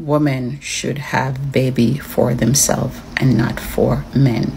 Women should have baby for themselves and not for men.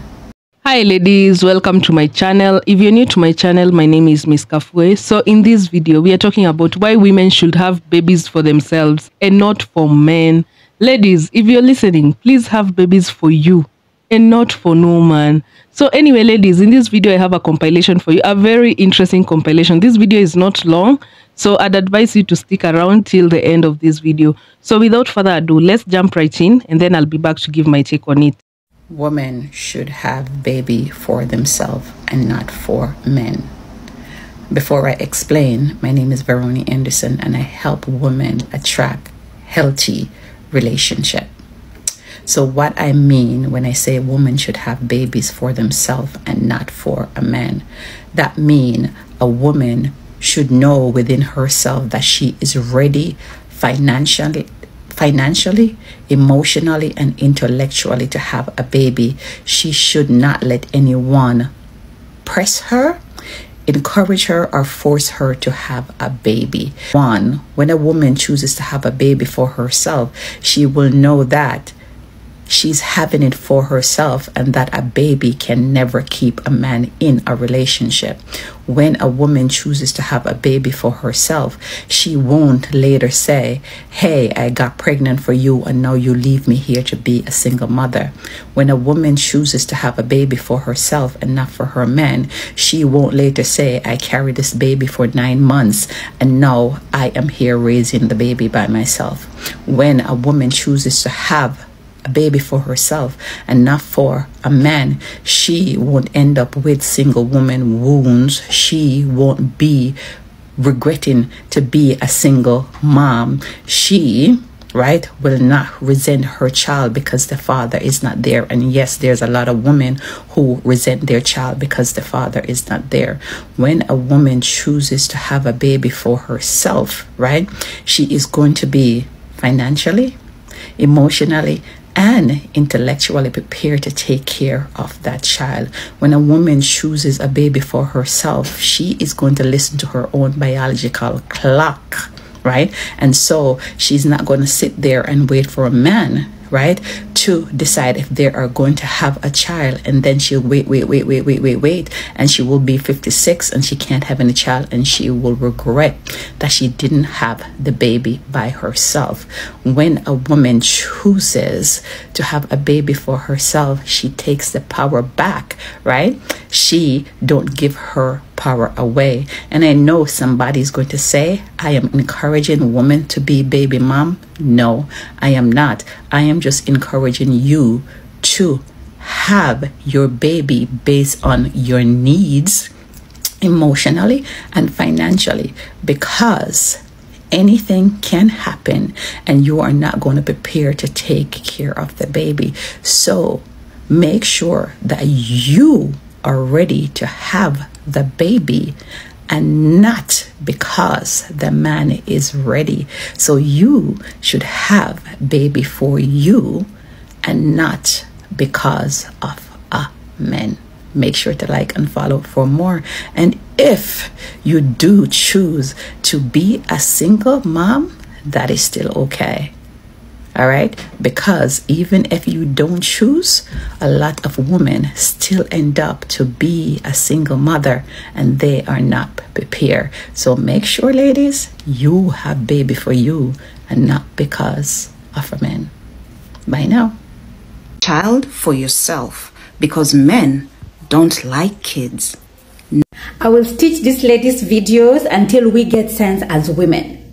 Hi ladies, welcome to my channel. If you're new to my channel, my name is Miss Kafue. So in this video, we are talking about why women should have babies for themselves and not for men. Ladies, if you're listening, please have babies for you and not for no man. So anyway, ladies, in this video, I have a compilation for you, a very interesting compilation. This video is not long, so I'd advise you to stick around till the end of this video. So without further ado, let's jump right in and then I'll be back to give my take on it. Women should have baby for themselves and not for men. Before I explain, my name is Veroni Anderson and I help women attract healthy relationship. So what I mean when I say women should have babies for themselves and not for a man, that mean a woman should know within herself that she is ready financially, emotionally, and intellectually to have a baby. She should not let anyone press her, encourage her, or force her to have a baby. When a woman chooses to have a baby for herself, she will know that she's having it for herself and that a baby can never keep a man in a relationship. When a woman chooses to have a baby for herself, she won't later say, hey, I got pregnant for you and now you leave me here to be a single mother. When a woman chooses to have a baby for herself and not for her man, she won't later say, I carried this baby for 9 months and now I am here raising the baby by myself. When a woman chooses to have a baby for herself and not for a man, she won't end up with single woman wounds. She won't be regretting to be a single mom. She will not resent her child because the father is not there. And yes, there's a lot of women who resent their child because the father is not there. When a woman chooses to have a baby for herself, she is going to be financially, emotionally, and intellectually prepared to take care of that child. When a woman chooses a baby for herself, she is going to listen to her own biological clock, and so she's not going to sit there and wait for a man to decide if they are going to have a child, and then she'll wait, and she will be 56 and she can't have any child, and she will regret that she didn't have the baby by herself. When a woman chooses to have a baby for herself, she takes the power back, She don't give her power away. And I know somebody's going to say, I am encouraging women to be baby mom. No, I am not. I am just encouraging you to have your baby based on your needs emotionally and financially, because anything can happen and you are not going to prepare to take care of the baby. So make sure that you are ready to have the baby and not because the man is ready. So you should have baby for you and not because of a man. Make sure to like and follow for more. And if you do choose to be a single mom, that is still okay. All right, because even if you don't choose, a lot of women still end up to be a single mother and they are not prepared. So make sure, ladies, you have baby for you and not because of a man. Bye now. Child for yourself, because men don't like kids. I will stitch these ladies' videos until we get sense as women.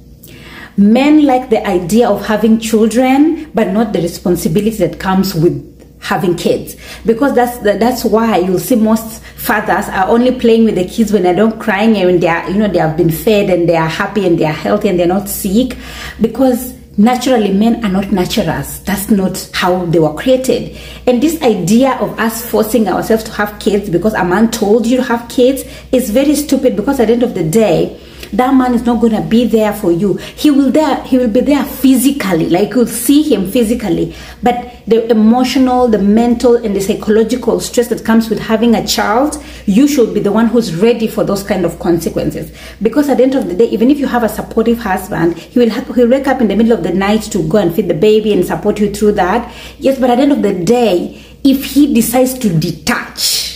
Men like the idea of having children, but not the responsibility that comes with having kids, because that's why you'll see most fathers are only playing with the kids when they're not crying and when they are, they have been fed and they are happy and they are healthy and they're not sick, because naturally men are not naturals. That's not how they were created. And this idea of us forcing ourselves to have kids because a man told you to have kids is very stupid, because at the end of the day, that man is not going to be there for you. He will be there physically, like you'll see him physically, but the emotional, the mental, and the psychological stress that comes with having a child, you should be the one who's ready for those kind of consequences. Because at the end of the day, even if you have a supportive husband, he'll wake up in the middle of the night to go and feed the baby and support you through that. Yes, but at the end of the day, if he decides to detach,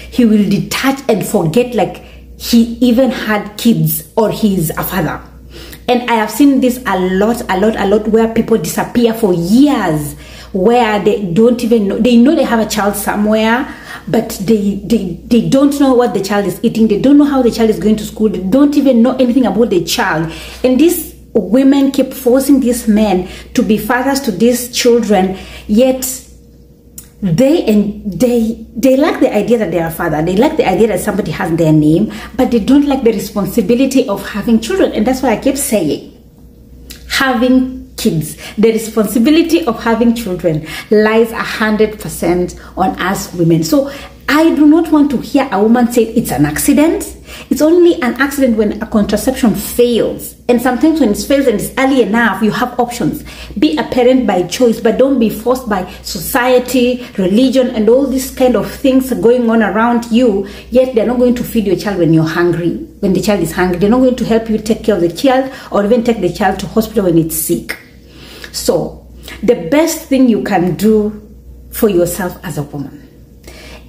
he will detach and forget like he even had kids or he's a father. And I have seen this a lot, where people disappear for years, where they don't even know, they know they have a child somewhere, but they don't know what the child is eating, they don't know how the child is going to school, they don't even know anything about the child. And these women keep forcing these men to be fathers to these children, yet they like the idea that they are a father, they like the idea that somebody has their name, but they don't like the responsibility of having children. And that's why I keep saying, having kids, the responsibility of having children lies 100% on us women. So I do not want to hear a woman say it's an accident. It's only an accident when a contraception fails. And sometimes when it fails and it's early enough, you have options. Be a parent by choice, but don't be forced by society, religion, and all these kind of things going on around you. Yet they're not going to feed your child when you're hungry, when the child is hungry. They're not going to help you take care of the child or even take the child to hospital when it's sick. So the best thing you can do for yourself as a woman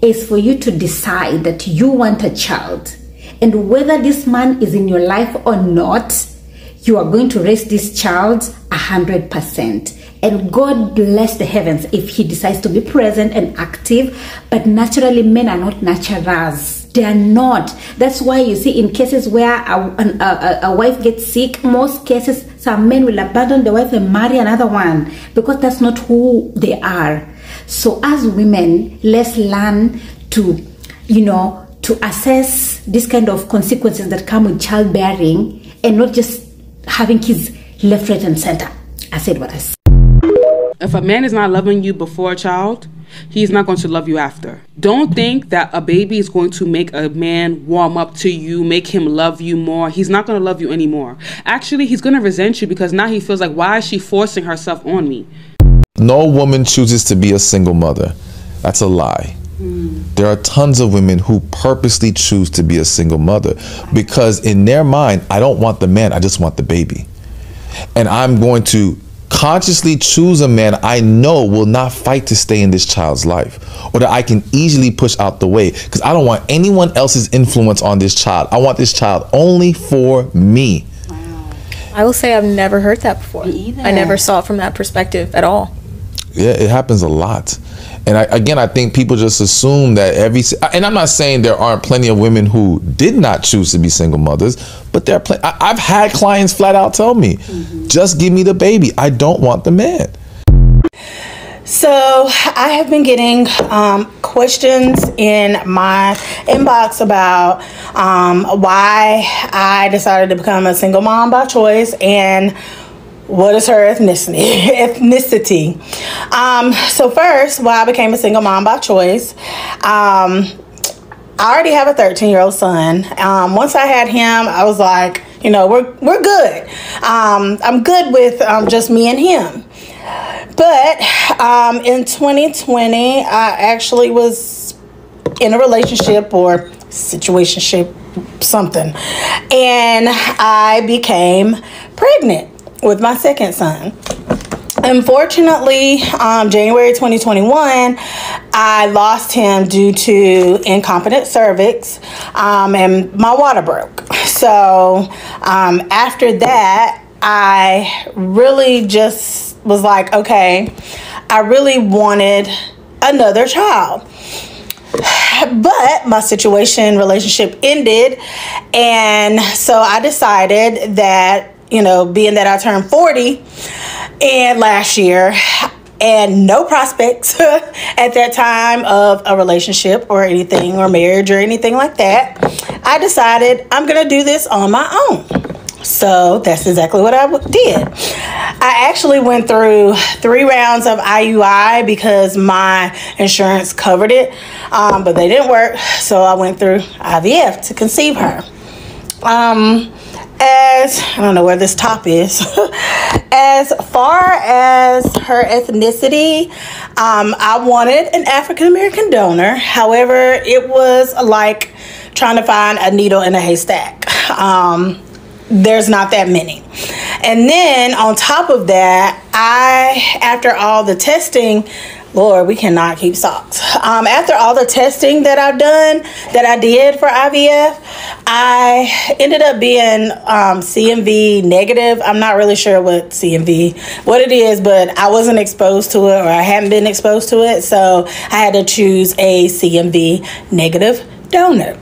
is for you to decide that you want a child, and whether this man is in your life or not, you are going to raise this child 100%. And God bless the heavens if he decides to be present and active. But naturally, men are not naturals. They are not. That's why you see in cases where a wife gets sick, most cases some men will abandon the wife and marry another one, because that's not who they are. So as women, let's learn to, to assess this kind of consequences that come with childbearing, and not just having kids left, right, and center. I said what I said. If a man is not loving you before a child, he's not going to love you after. Don't think that a baby is going to make a man warm up to you, make him love you more. He's not going to love you anymore. Actually, he's going to resent you, because now he feels like, why is she forcing herself on me? No woman chooses to be a single mother. That's a lie. There are tons of women who purposely choose to be a single mother, because in their mind, I don't want the man, I just want the baby. And I'm going to consciously choose a man I know will not fight to stay in this child's life, or that I can easily push out the way, because I don't want anyone else's influence on this child. I want this child only for me. Wow. I will say I've never heard that before. Me either. I never saw it from that perspective at all. Yeah, it happens a lot. And I think people just assume that and I'm not saying there aren't plenty of women who did not choose to be single mothers, but there are I've had clients flat out tell me, just give me the baby. I don't want the man. So I have been getting questions in my inbox about why I decided to become a single mom by choice, and what is her ethnicity. So first, why I became a single mom by choice. I already have a 13-year-old son. Once I had him, I was like, we're good. I'm good with just me and him. But in 2020, I actually was in a relationship or situationship, something, and I became pregnant with my second son. Unfortunately, January 2021, I lost him due to incompetent cervix, and my water broke. So after that, I really just was like, okay, I really wanted another child. But my relationship ended, and so I decided that, being that I turned 40 and last year, and no prospects at that time of a relationship or anything, or marriage or anything like that, I decided I'm gonna do this on my own. So that's exactly what I did. I actually went through 3 rounds of IUI because my insurance covered it, but they didn't work. So I went through IVF to conceive her. As I don't know where this top is. As far as her ethnicity, I wanted an African American donor. However, it was like trying to find a needle in a haystack. There's not that many. And then on top of that, after all the testing, Lord, we cannot keep socks. After all the testing that I did for IVF, I ended up being CMV negative. I'm not really sure what it is, but I wasn't exposed to it, or I hadn't been exposed to it. So I had to choose a CMV negative donor.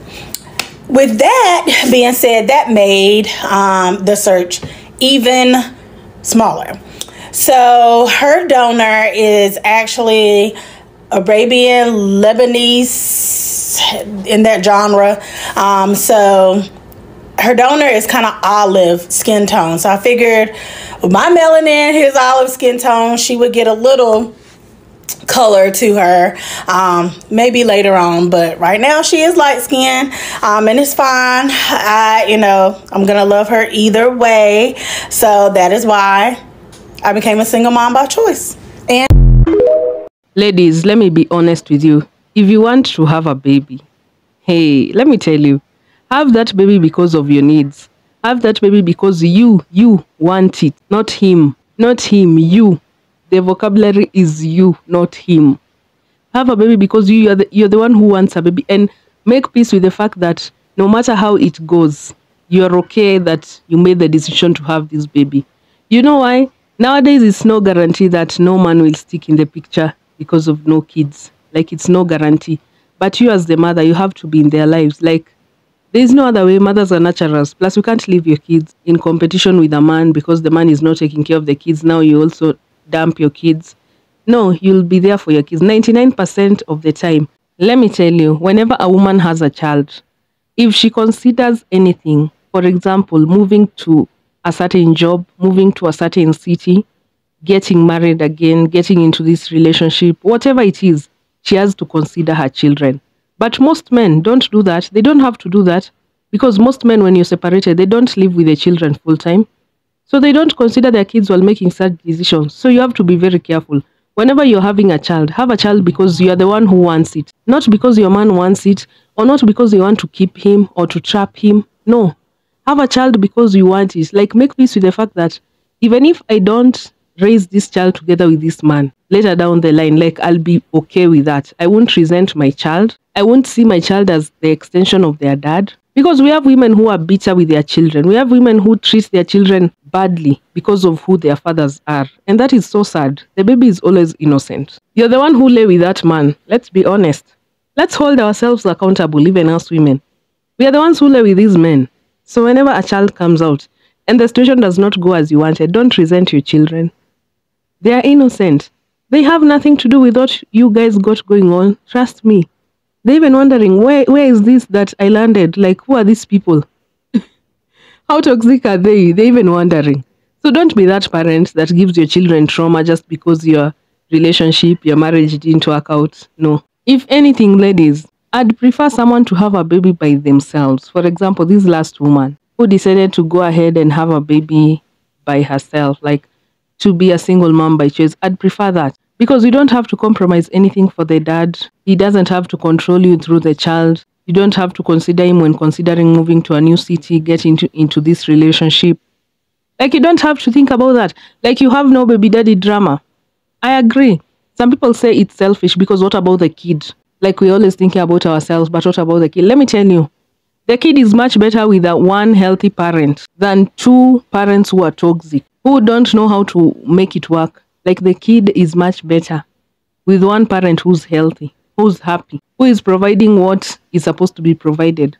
With that being said, that made the search even smaller. So her donor is actually Arabian, Lebanese, in that genre. So her donor is kind of olive skin tone. So I figured with my melanin, his olive skin tone, she would get a little color to her maybe later on, but right now she is light skinned, and it's fine. I'm gonna love her either way, so that is why I became a single mom by choice. And ladies, let me be honest with you. If you want to have a baby, hey, let me tell you, have that baby because of your needs. Have that baby because you want it, not him, you. The vocabulary is you, not him. Have a baby because you're the one who wants a baby, and make peace with the fact that no matter how it goes, you're okay that you made the decision to have this baby. You know why? Nowadays, it's no guarantee that no man will stick in the picture because of no kids. Like, it's no guarantee. But you as the mother, you have to be in their lives. Like, there's no other way. Mothers are naturals. Plus, you can't leave your kids in competition with a man because the man is not taking care of the kids. Now you also dump your kids. No, you'll be there for your kids 99% of the time. Let me tell you, whenever a woman has a child, if she considers anything, for example, moving to a certain job, moving to a certain city, getting married again, getting into this relationship, whatever it is, she has to consider her children. But most men don't do that. They don't have to do that because most men, when you're separated, they don't live with their children full time. So they don't consider their kids while making such decisions. So you have to be very careful. Whenever you're having a child, have a child because you are the one who wants it. Not because your man wants it, or not because you want to keep him or to trap him. No. Have a child because you want it. Like, make peace with the fact that even if I don't raise this child together with this man, later down the line, like, I'll be okay with that. I won't resent my child. I won't see my child as the extension of their dad. Because we have women who are bitter with their children. We have women who treat their children badly because of who their fathers are. And that is so sad. The baby is always innocent. You're the one who lay with that man. Let's be honest. Let's hold ourselves accountable, even us women. We are the ones who lay with these men. So whenever a child comes out and the situation does not go as you wanted, don't resent your children. They are innocent. They have nothing to do with what you guys got going on. Trust me. They're even wondering, where is this that I landed? Like, who are these people? How toxic are they? They're even wondering. So don't be that parent that gives your children trauma just because your relationship, your marriage didn't work out. No. If anything, ladies, I'd prefer someone to have a baby by themselves. For example, this last woman who decided to go ahead and have a baby by herself, like to be a single mom by choice. I'd prefer that. Because you don't have to compromise anything for the dad. He doesn't have to control you through the child. You don't have to consider him when considering moving to a new city, get into this relationship. Like, you don't have to think about that. Like, you have no baby daddy drama. I agree. Some people say it's selfish because what about the kid? Like, we're always thinking about ourselves, but what about the kid? Let me tell you, the kid is much better with a one healthy parent than two parents who are toxic, who don't know how to make it work. Like, the kid is much better with one parent who's healthy, who's happy, who is providing what is supposed to be provided.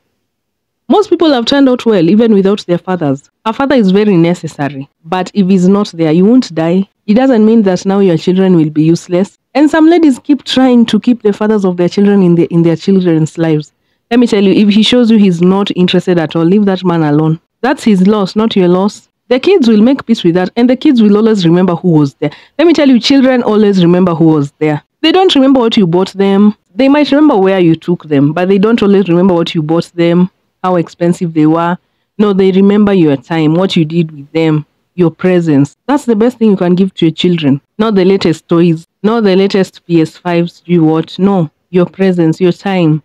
Most people have turned out well, even without their fathers. A father is very necessary, but if he's not there, you won't die. It doesn't mean that now your children will be useless. And some ladies keep trying to keep the fathers of their children in their children's lives. Let me tell you, if he shows you he's not interested at all, leave that man alone. That's his loss, not your loss. The kids will make peace with that, and the kids will always remember who was there. Let me tell you, children always remember who was there. They don't remember what you bought them. They might remember where you took them, but they don't always remember what you bought them, how expensive they were. No, they remember your time, what you did with them, your presence. That's the best thing you can give to your children. Not the latest toys, not the latest PS5s you watch. No, your presence, your time,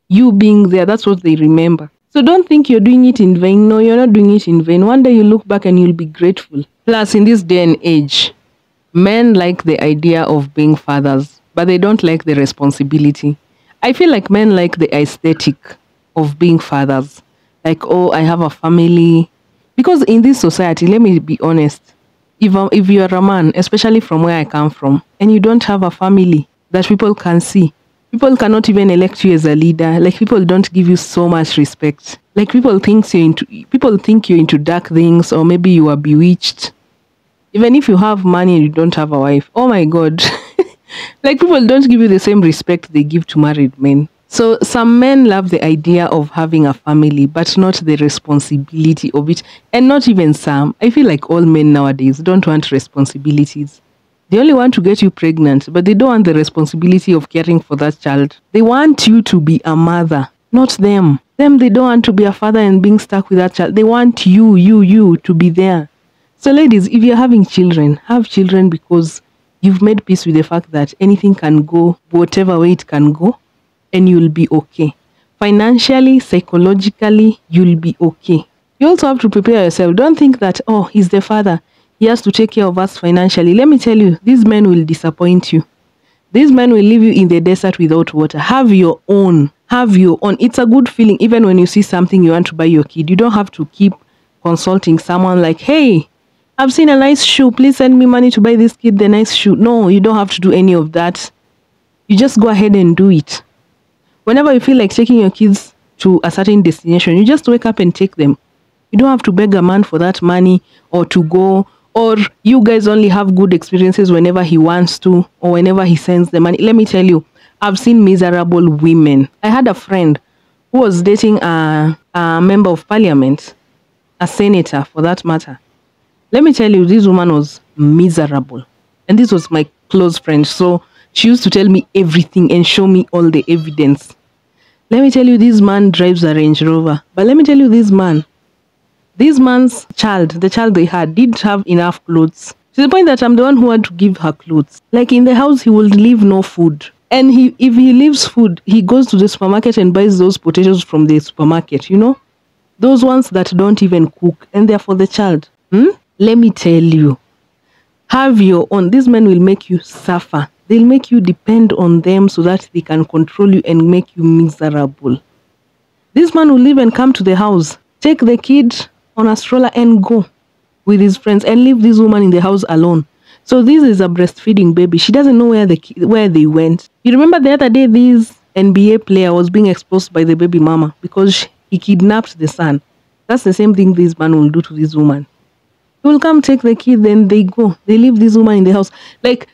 you being there. That's what they remember. So don't think you're doing it in vain. No, you're not doing it in vain. One day you look back and you'll be grateful. Plus, in this day and age, men like the idea of being fathers, but they don't like the responsibility. I feel like men like the aesthetic of being fathers. Like, oh, I have a family. Because in this society, let me be honest, if you're a man, especially from where I come from, and you don't have a family that people can see, people cannot even elect you as a leader. Like, people don't give you so much respect. Like, people think you're into dark things, or maybe you are bewitched. Even if you have money and you don't have a wife, oh my God. Like, people don't give you the same respect they give to married men. So some men love the idea of having a family, but not the responsibility of it. And not even some. I feel like all men nowadays don't want responsibilities. They only want to get you pregnant, but they don't want the responsibility of caring for that child. They want you to be a mother, not them. They don't want to be a father and being stuck with that child. They want you to be there. So ladies, if you're having children, have children because you've made peace with the fact that anything can go whatever way it can go, and you'll be okay. Financially, psychologically, you'll be okay. You also have to prepare yourself. Don't think that, oh, he's the father, he has to take care of us financially. Let me tell you, these men will disappoint you. These men will leave you in the desert without water. Have your own. Have your own. It's a good feeling even when you see something you want to buy your kid. You don't have to keep consulting someone like, hey, I've seen a nice shoe. Please send me money to buy this kid the nice shoe. No, you don't have to do any of that. You just go ahead and do it. Whenever you feel like taking your kids to a certain destination, you just wake up and take them. You don't have to beg a man for that money or to go, or you guys only have good experiences whenever he wants to or whenever he sends the money. Let me tell you, I've seen miserable women. I had a friend who was dating a member of parliament, a senator for that matter. Let me tell you, this woman was miserable. And this was my close friend. So she used to tell me everything and show me all the evidence. Let me tell you, this man drives a Range Rover. But let me tell you, this man's child, the child they had, didn't have enough clothes. To the point that I'm the one who had to give her clothes. Like, in the house, he will leave no food. And if he leaves food, he goes to the supermarket and buys those potatoes from the supermarket, you know? Those ones that don't even cook. And they're for the child. Let me tell you, have your own. These men will make you suffer. They'll make you depend on them so that they can control you and make you miserable. This man will leave and come to the house, take the kid on a stroller and go with his friends and leave this woman in the house alone. So this is a breastfeeding baby. She doesn't know where they went. You remember the other day, this NBA player was being exposed by the baby mama because he kidnapped the son. That's the same thing this man will do to this woman. He will come take the kid, then they go. They leave this woman in the house. Like,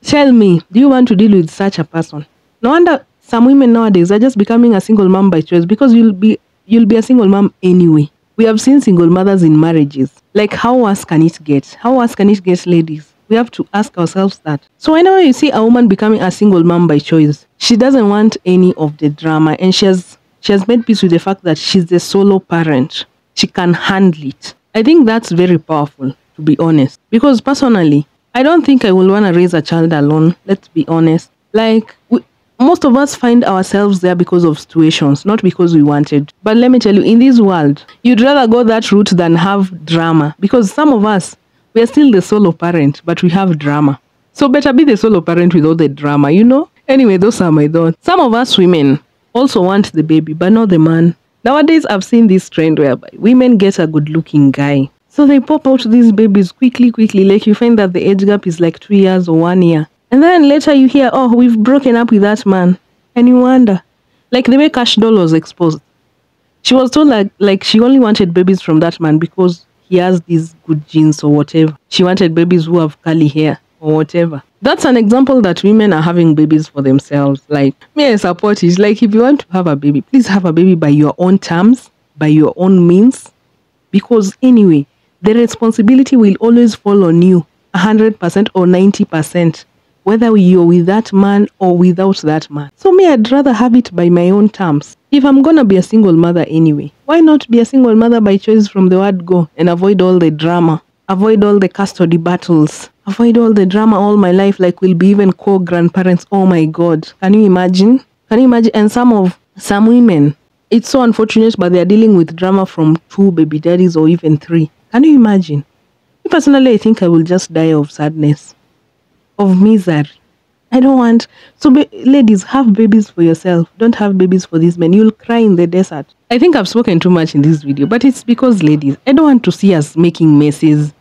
tell me, do you want to deal with such a person? No wonder some women nowadays are just becoming a single mom by choice, because you'll be a single mom anyway. We have seen single mothers in marriages. Like, how worse can it get? How worse can it get, ladies? We have to ask ourselves that. So whenever you see a woman becoming a single mom by choice, she doesn't want any of the drama, and she has made peace with the fact that she's the solo parent. She can handle it. I think that's very powerful, to be honest. Because personally, I don't think I will want to raise a child alone. Let's be honest. Like, most of us find ourselves there because of situations, not because we wanted. But let me tell you, in this world, you'd rather go that route than have drama. Because some of us, we are still the solo parent, but we have drama. So better be the solo parent with all the drama, you know? Anyway, those are my thoughts. Some of us women also want the baby, but not the man. Nowadays, I've seen this trend whereby women get a good-looking guy. So they pop out these babies quickly. Like, you find that the age gap is like 2 years or 1 year. And then later you hear, oh, we've broken up with that man. And you wonder. Like, the way Cash Doll was exposed. She was told like she only wanted babies from that man because he has these good genes or whatever. She wanted babies who have curly hair or whatever. That's an example that women are having babies for themselves. Like, me, I support it. Like, if you want to have a baby, please have a baby by your own terms, by your own means. Because anyway, the responsibility will always fall on you, 100% or 90%, whether you're with that man or without that man. So me, I'd rather have it by my own terms. If I'm gonna be a single mother anyway, why not be a single mother by choice from the word go and avoid all the drama, avoid all the custody battles, avoid all the drama all my life, like we'll be even co-grandparents. Oh my God. Can you imagine? Can you imagine? And some women, it's so unfortunate, but they're dealing with drama from 2 baby daddies or even 3. Can you imagine? Me personally, I think I will just die of sadness, of misery. I don't want. So ladies, have babies for yourself. Don't have babies for these men. You'll cry in the desert. I think I've spoken too much in this video, but it's because, ladies, I don't want to see us making messes,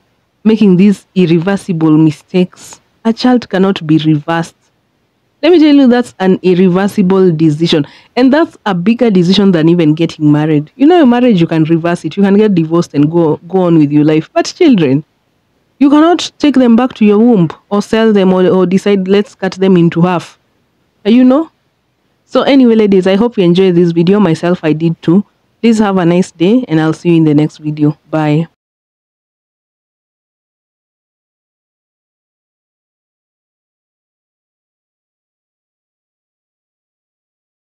making these irreversible mistakes. A child cannot be reversed. Let me tell you, that's an irreversible decision. And that's a bigger decision than even getting married. You know, your marriage, you can reverse it. You can get divorced and go on with your life. But children, you cannot take them back to your womb or sell them or decide, let's cut them into half. You know? So anyway, ladies, I hope you enjoyed this video. Myself, I did too. Please have a nice day and I'll see you in the next video. Bye.